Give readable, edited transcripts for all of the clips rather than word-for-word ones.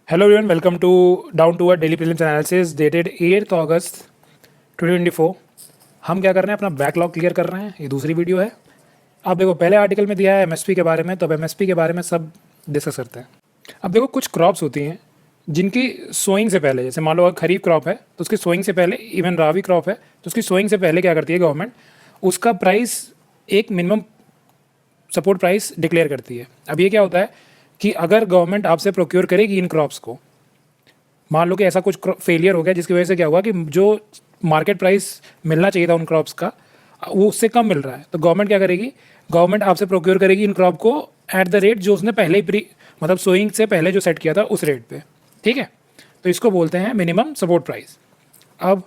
Hello everyone, welcome to Down to Earth Daily Prelims Analysis dated 8th August 2024। हम क्या कर रहे हैं, अपना बैकलॉग क्लियर कर रहे हैं। ये दूसरी वीडियो है। अब देखो, पहले आर्टिकल में दिया है एमएसपी के बारे में, तो अब एमएसपी के बारे में सब डिस्कस करते हैं। अब देखो, कुछ क्रॉप्स होती हैं जिनकी सोइंग से पहले, जैसे मान लो अगर खरीफ क्रॉप है तो उसकी सोइंग से पहले, इवन रावी क्रॉप है तो उसकी सोइंग से पहले क्या करती है गवर्नमेंट, उसका प्राइस एक मिनिमम सपोर्ट प्राइस डिक्लेयर करती है। अब ये क्या होता है कि अगर गवर्नमेंट आपसे प्रोक्योर करेगी इन क्रॉप्स को, मान लो कि ऐसा कुछ फेलियर हो गया जिसकी वजह से क्या हुआ कि जो मार्केट प्राइस मिलना चाहिए था उन क्रॉप्स का, वो उससे कम मिल रहा है, तो गवर्नमेंट क्या करेगी, गवर्नमेंट आपसे प्रोक्योर करेगी इन क्रॉप को एट द रेट जो उसने पहले ही मतलब सोइंग से पहले जो सेट किया था उस रेट पे। ठीक है, तो इसको बोलते हैं मिनिमम सपोर्ट प्राइस। अब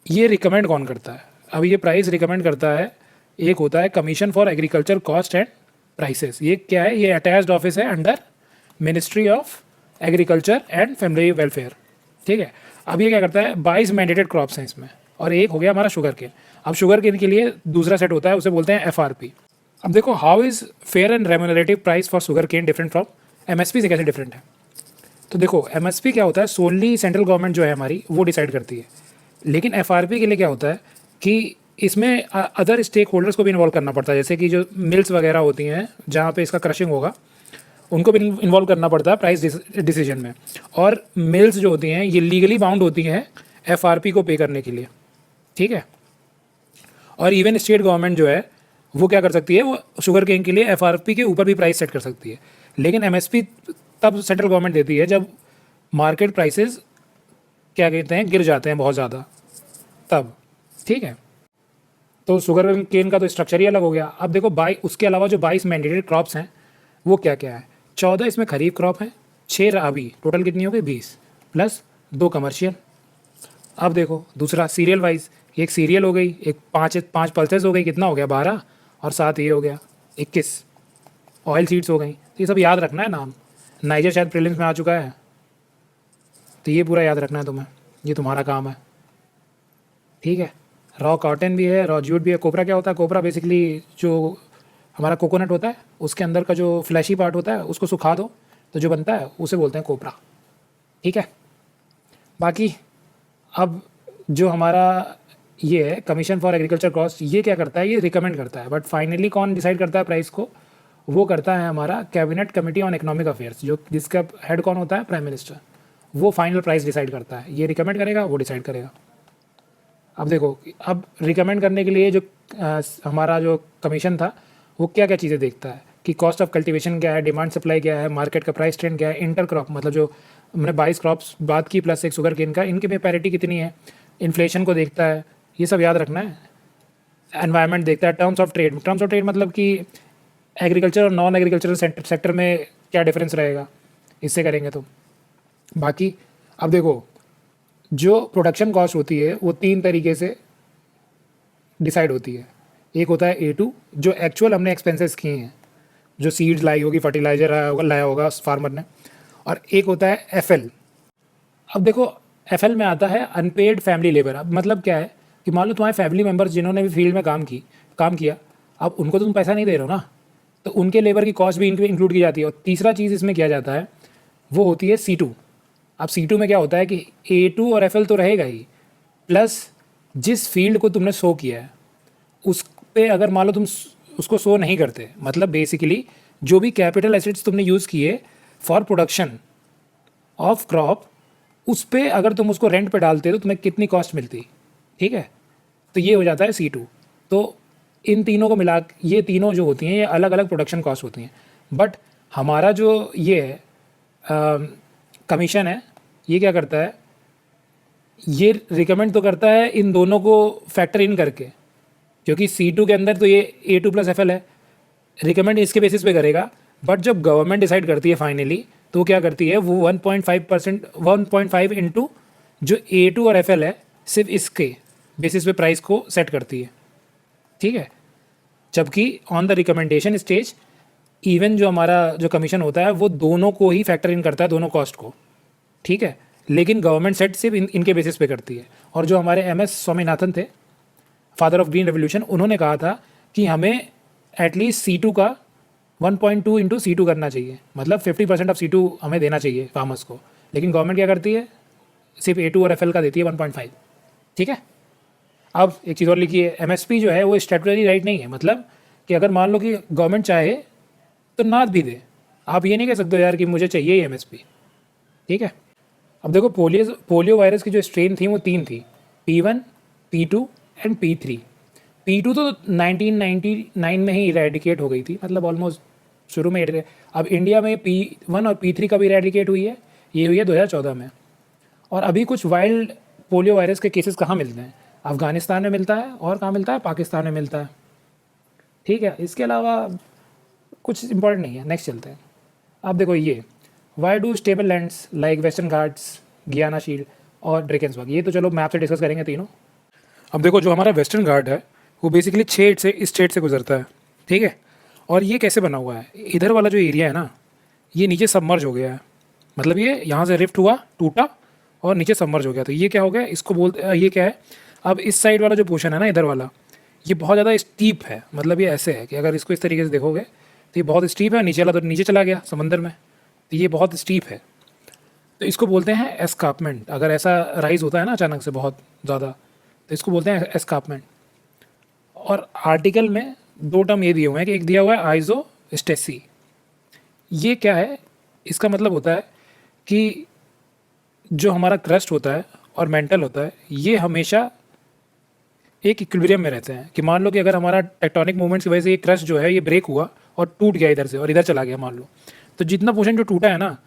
ये रिकमेंड कौन करता है? अब ये प्राइस रिकमेंड करता है, एक होता है commission for agriculture cost and prices. ये क्या है? ये अटैच्ड ऑफिस है under ministry of agriculture and family welfare. ठीक है, अब ये क्या करता है, 22 मैंडेटेड क्रॉप्स हैं इसमें, और एक हो गया हमारा शुगर केन। अब शुगर केन के लिए दूसरा सेट होता है, उसे बोलते हैं एफआरपी। अब देखो, how is fair and remunerative price for sugar cane different from MSP से कैसे डिफरेंट है? तो देखो, एमएसपी क्या होता है, सोनली सेंट्रल गवर्नमेंट जो है हमारी वो डिसाइड करती है। लेकिन एफआरपी के लिए क्या होता है कि इसमें अदर स्टेक होल्डर्स को भी इन्वॉल्व करना पड़ता है, जैसे कि जो मिल्स वगैरह होती हैं जहाँ पे इसका क्रशिंग होगा, उनको भी इन्वॉल्व करना पड़ता है प्राइस डिसीजन में। और मिल्स जो होती हैं ये लीगली बाउंड होती हैं एफआरपी को पे करने के लिए। ठीक है, और इवन स्टेट गवर्नमेंट जो है वो क्या कर सकती है, वो शुगर केन के लिए एफआरपी के ऊपर भी प्राइस सेट कर सकती है। लेकिन एमएसपी तब सेंट्रल गवर्नमेंट देती है जब मार्केट प्राइसेस क्या कहते हैं, गिर जाते हैं बहुत ज़्यादा, तब। ठीक है, तो शुगर केन का तो स्ट्रक्चर ही अलग हो गया। अब देखो, उसके अलावा जो 22 मैंडेटेड क्रॉप्स हैं वो क्या क्या है? 14 इसमें खरीफ क्रॉप है, 6 राबी, टोटल कितनी हो गई 20, प्लस 2 कमर्शियल। अब देखो दूसरा सीरियल वाइज, एक सीरियल हो गई, एक पाँच पल्सेस हो गई, कितना हो गया 12, और 7 ये हो गया 21 ऑयल सीड्स हो गई। तो ये सब याद रखना है नाम। नाइजर शायद प्रीलिम्स में आ चुका है, तो ये पूरा याद रखना है तुम्हें, ये तुम्हारा काम है। ठीक है, रॉ कॉटन भी है, रॉ जूट भी है। कोपरा क्या होता है? कोपरा बेसिकली जो हमारा कोकोनट होता है उसके अंदर का जो फ्लैशी पार्ट होता है उसको सुखा दो तो जो बनता है उसे बोलते हैं कोपरा। ठीक है, बाकी अब जो हमारा ये है कमीशन फॉर एग्रीकल्चर कॉस्ट, ये क्या करता है, ये रिकमेंड करता है, बट फाइनली कौन डिसाइड करता है प्राइस को? वो करता है हमारा cabinet committee on economic affairs, जो जिसका हेड कौन होता है? Prime minister. वो फाइनल प्राइस डिसाइड करता है, ये रिकमेंड करेगा, वो डिसाइड करेगा। अब देखो, अब रिकमेंड करने के लिए जो हमारा जो कमीशन था वो क्या क्या चीज़ें देखता है कि कॉस्ट ऑफ कल्टीवेशन क्या है, डिमांड सप्लाई क्या है, मार्केट का प्राइस ट्रेंड क्या है, इंटर क्रॉप मतलब जो हमने 22 क्रॉप्स बात की प्लस एक शुगर केन का, इनके में पैरिटी कितनी है, इन्फ्लेशन को देखता है, ये सब याद रखना है। एनवायरनमेंट देखता है, टर्म्स ऑफ ट्रेड मतलब कि एग्रीकल्चर और नॉन एग्रीकल्चरल सेक्टर में क्या डिफरेंस रहेगा, इससे करेंगे तो। बाकी अब देखो, जो प्रोडक्शन कॉस्ट होती है वो 3 तरीके से डिसाइड होती है। एक होता है A2, जो एक्चुअल हमने एक्सपेंसेस किए हैं, जो सीड्स लाई होगी, फर्टिलाइजर लाया होगा फार्मर ने। और एक होता है FL। अब देखो, FL में आता है अनपेड फैमिली लेबर। अब मतलब क्या है कि मान लो तुम्हारे फैमिली मेम्बर्स जिन्होंने भी फील्ड में काम किया, अब उनको तो तुम पैसा नहीं दे रहे हो ना, तो उनके लेबर की कॉस्ट भी इंक्लूड की जाती है। और तीसरा चीज़ इसमें किया जाता है वो होती है C2। अब C2 में क्या होता है कि A2 और FL तो रहेगा ही, प्लस जिस फील्ड को तुमने शो किया है उस पे अगर मान लो तुम उसको शो नहीं करते, मतलब बेसिकली जो भी कैपिटल एसेट्स तुमने यूज़ किए फॉर प्रोडक्शन ऑफ क्रॉप, उस पे अगर तुम उसको रेंट पे डालते तो तुम्हें कितनी कॉस्ट मिलती। ठीक है, तो ये हो जाता है C2। तो इन तीनों को मिला, ये तीनों जो होती हैं ये अलग अलग प्रोडक्शन कॉस्ट होती हैं। बट हमारा जो ये है कमीशन है, ये क्या करता है, ये रिकमेंड तो करता है इन दोनों को फैक्टर इन करके, क्योंकि C2 के अंदर तो ये A2 प्लस FL है, रिकमेंड इसके बेसिस पे करेगा। बट जब गवर्नमेंट डिसाइड करती है फाइनली, तो क्या करती है वो 1.5% 1.5 इंटू जो A2 और FL है सिर्फ इसके बेसिस पे प्राइस को सेट करती है। ठीक है, जबकि on the recommendation stage even जो हमारा जो कमीशन होता है वो दोनों को ही फैक्टर इन करता है, दोनों कॉस्ट को। ठीक है, लेकिन गवर्नमेंट सेट सिर्फ इनके बेसिस पे करती है। और जो हमारे MS स्वामीनाथन थे, फादर ऑफ ग्रीन रेवोल्यूशन, उन्होंने कहा था कि हमें एटलीस्ट C2 का 1.2 इंटू C2 करना चाहिए, मतलब 50% ऑफ C2 हमें देना चाहिए फार्मर्स को। लेकिन गवर्नमेंट क्या करती है, सिर्फ A2 और FL का देती है 1.5। ठीक है। अब एक चीज़ और लिखिए, MSP जो है वो स्टैट्यूटरी राइट नहीं है, मतलब कि अगर मान लो कि गवर्नमेंट चाहे तो ना भी दे, आप ये नहीं कह सकते यार कि मुझे चाहिए ही MSP। ठीक है। अब देखो पोलियो वायरस की जो स्ट्रेन थी वो 3 थी, P1, P2 and P3। P2 तो 1999 में ही इरेडिकेट हो गई थी, मतलब ऑलमोस्ट शुरू में। अब इंडिया में P1 और P3 का भी इरेडिकेट हुई है, ये हुई है 2014 में। और अभी कुछ वाइल्ड पोलियो वायरस के केसेस कहाँ मिलते हैं, अफ़गानिस्तान में मिलता है, और कहाँ मिलता है, पाकिस्तान में मिलता है। ठीक है, इसके अलावा कुछ इंपॉर्टेंट नहीं है। नेक्स्ट चलते हैं। आप देखो ये, why do stable lands like western Ghats, गियाना शील्ड और ड्रेकेंसबर्ग, ये तो चलो मैप से डिस्कस करेंगे तीनों। अब देखो जो हमारा वेस्टर्न घाट है वो बेसिकली 6 स्टेट से गुजरता है। ठीक है। और ये कैसे बना हुआ है, इधर वाला जो एरिया है ना, ये नीचे सबमर्ज हो गया है, मतलब ये यहाँ से रिफ्ट हुआ, टूटा और नीचे सबमर्ज हो गया। तो ये क्या हो गया, इसको बोलते, ये क्या है, अब इस साइड वाला जो पोर्शन है ना, इधर वाला, ये बहुत ज़्यादा स्टीप है। मतलब ये ऐसे है कि अगर इसको इस तरीके से देखोगे तो ये बहुत स्टीप है, नीचे वाला तो नीचे चला गया समंदर में, तो ये बहुत स्टीप है। तो इसको बोलते हैं एस्कार्पमेंट। अगर ऐसा राइज होता है ना अचानक से बहुत ज़्यादा, तो इसको बोलते हैं एस्कार्पमेंट। और आर्टिकल में 2 टर्म ये दिए हुए हैं, कि एक दिया हुआ है आइसोस्टेसी। ये क्या है, इसका मतलब होता है कि जो हमारा क्रस्ट होता है और मेंटल होता है, ये हमेशा एक इक्विलिब्रियम में रहते हैं। कि मान लो कि अगर हमारा टेक्टोनिक मूवमेंट्स की वजह से ये क्रस्ट जो है ये ब्रेक हुआ और टूट गया इधर से और इधर चला गया मान लो, तो जितना पोर्शन जो टूटा है ना,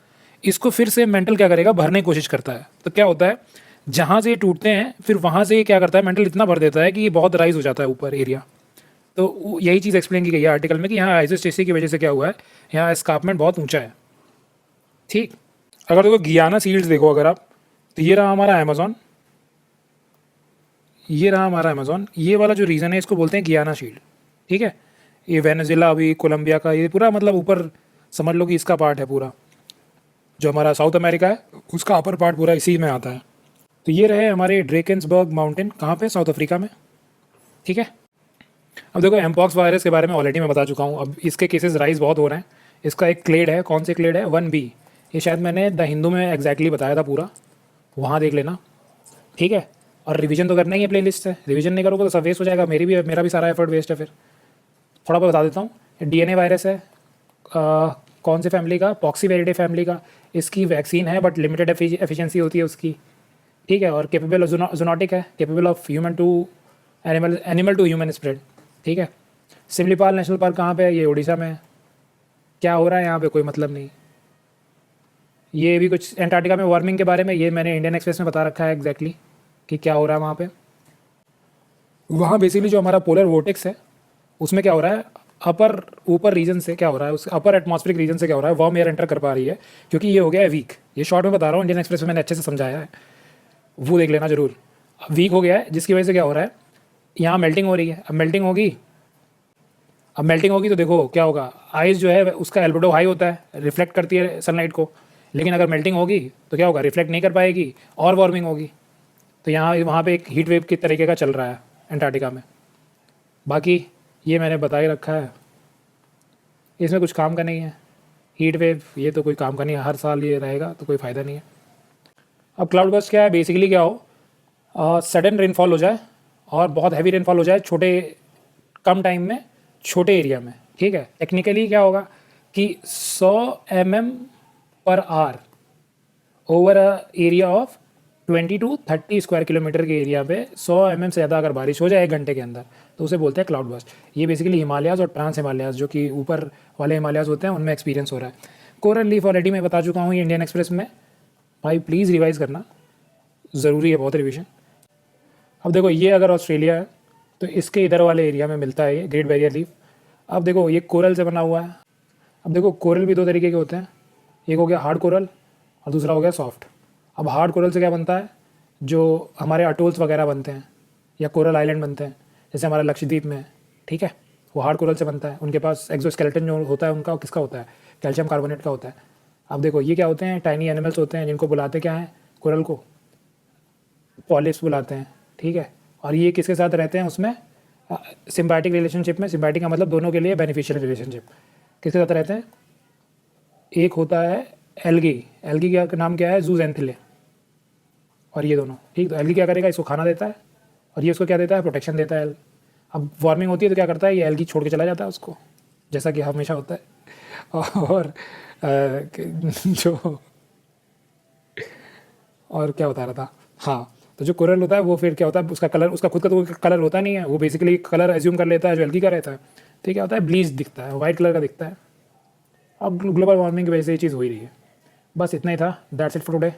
इसको फिर से मेंटल क्या करेगा, भरने की कोशिश करता है। तो क्या होता है, जहाँ से ये टूटते हैं फिर वहाँ से ये क्या करता है, मेंटल इतना भर देता है कि ये बहुत राइज हो जाता है ऊपर एरिया। तो यही चीज़ एक्सप्लेन की गई है आर्टिकल में कि यहाँ आइसोस्टेसी की वजह से क्या हुआ है, यहाँ एस्कार्पमेंट बहुत ऊंचा है। ठीक। अगर देखो गियाना सील्ड्स देखो अगर आप, तो ये रहा हमारा अमेजोन, ये रहा हमारा अमेजोन, ये वाला जो रीजन है इसको बोलते हैं गियाना शील्ड। ठीक है। ये वेनेजुएला, अभी कोलंबिया का, ये पूरा मतलब ऊपर समझ लो कि इसका पार्ट है पूरा, जो हमारा साउथ अमेरिका है उसका अपर पार्ट पूरा इसी में आता है। तो ये रहे हमारे ड्रेकेंसबर्ग माउंटेन, कहाँ पे, साउथ अफ्रीका में। ठीक है। अब देखो एमपॉक्स वायरस के बारे में ऑलरेडी मैं बता चुका हूँ, अब इसके केसेस राइज बहुत हो रहे हैं। इसका एक क्लेड है, कौन से क्लेड है, 1B। ये शायद मैंने द हिंदू में एग्जैक्टली बताया था पूरा, वहाँ देख लेना। ठीक है। और रिवीजन तो करना ही है प्लेलिस्ट से, रिवीजन नहीं करोगे तो सब वेस्ट हो जाएगा, मेरा भी सारा एफर्ट वेस्ट है। फिर थोड़ा बहुत बता देता हूँ। DNA वायरस है, कौन से फैमिली का, पॉक्सीवेरिडे फैमिली का। इसकी वैक्सीन है बट लिमिटेड एफिशिएंसी होती है उसकी। ठीक है। और केपेबल जूनोटिक है, capable of human to animal to human spread. ठीक है। सिमलीपाल नेशनल पार्क कहाँ पे है, ये उड़ीसा में है। क्या हो रहा है यहाँ पे कोई मतलब नहीं। ये भी कुछ एंटार्क्टिका में वार्मिंग के बारे में, ये मैंने इंडियन एक्सप्रेस में बता रखा है एग्जैक्टली कि क्या हो रहा है वहाँ पे। वहाँ बेसिकली जो हमारा पोलर वोर्टेक्स है उसमें क्या हो रहा है, ऊपर रीजन से क्या हो रहा है, उस अपर एटमॉस्फेरिक रीजन से क्या हो रहा है, वार्म एयर एंटर कर पा रही है, क्योंकि ये हो गया है वीक। ये शॉर्ट में बता रहा हूँ, इंडियन एक्सप्रेस में मैंने अच्छे से समझाया है, वो देख लेना जरूर। वीक हो गया है जिसकी वजह से क्या हो रहा है, यहाँ मेल्टिंग हो रही है। अब मेल्टिंग होगी तो देखो क्या होगा, आइस जो है उसका एल्बिडो हाई होता है, रिफ्लेक्ट करती है सनलाइट को। लेकिन अगर मेल्टिंग होगी तो क्या होगा, रिफ्लेक्ट नहीं कर पाएगी और वार्मिंग होगी। तो यहाँ वहाँ पे एक हीट वेव की तरीके का चल रहा है अंटार्कटिका में। बाकी ये मैंने बता ही रखा है, इसमें कुछ काम का नहीं है। हीट वेव ये तो कोई काम का नहीं है, हर साल ये रहेगा तो कोई फ़ायदा नहीं है। अब क्लाउड बर्स्ट क्या है, बेसिकली क्या हो, सडन रेनफॉल हो जाए और बहुत हैवी रेनफॉल हो जाए कम टाइम में छोटे एरिया में। ठीक है। टेक्निकली क्या होगा कि 100 mm/hour over a area of 20 to 30 square kilometre के एरिया पे 100 mm से ज़्यादा अगर बारिश हो जाए 1 घंटे के अंदर, तो उसे बोलते हैं क्लाउड बर्स्ट। ये बेसिकली हिमालयाज़ और ट्रांस हिमालयाज़, जो कि ऊपर वाले हिमालयाज़ होते हैं, उनमें एक्सपीरियंस हो रहा है। कोरल लीफ ऑलरेडी मैं बता चुका हूँ, ये इंडियन एक्सप्रेस में। भाई प्लीज़ रिवाइज़ करना, ज़रूरी है बहुत रिविजन। अब देखो ये अगर ऑस्ट्रेलिया है तो इसके इधर वाले एरिया में मिलता है ये ग्रेट बैरियर लीफ। अब देखो ये कोरल से बना हुआ है। अब देखो कोरल भी 2 तरीके के होते हैं, एक हो गया हार्ड कोरल और दूसरा हो गया सॉफ्ट। अब हार्ड कोरल से क्या बनता है, जो हमारे अटोल्स वगैरह बनते हैं या कोरल आइलैंड बनते हैं, जैसे हमारा लक्षद्वीप में है। ठीक है। वो हार्ड कोरल से बनता है, उनके पास एक्सोस्केलेटन जो होता है उनका किसका होता है, कैल्शियम कार्बोनेट का होता है। अब देखो ये क्या होते हैं, टाइनी एनिमल्स होते हैं, जिनको बुलाते क्या हैं, कोरल को पॉलिप्स बुलाते हैं। ठीक है। और ये किसके साथ रहते हैं उसमें, सिम्बायोटिक रिलेशनशिप में। सिम्बायोटिक का मतलब दोनों के लिए बेनिफिशियल रिलेशनशिप। किसके साथ रहते हैं? एक होता है एल्गी, एल्गी का नाम क्या है? जूजेंथिले। और ये दोनों, ठीक। तो एल्गी क्या करेगा? इसको खाना देता है, और ये उसको क्या देता है? प्रोटेक्शन देता है। अब वार्मिंग होती है तो क्या करता है? ये एल्गी छोड़ के चला जाता है उसको, जैसा कि हमेशा होता है। और जो और क्या बता रहा था, हाँ, तो जो कोरल होता है वो फिर क्या होता है, उसका कलर, उसका खुद का तो कलर होता नहीं है, वो बेसिकली कलर एज्यूम कर लेता है जो एल्गी का रहता है। तो क्या होता है? ब्लीच दिखता है, वाइट कलर का दिखता है। अब ग्लोबल वार्मिंग की वजह से ये चीज़ हो ही रही है। बस इतना ही था। That's it for today.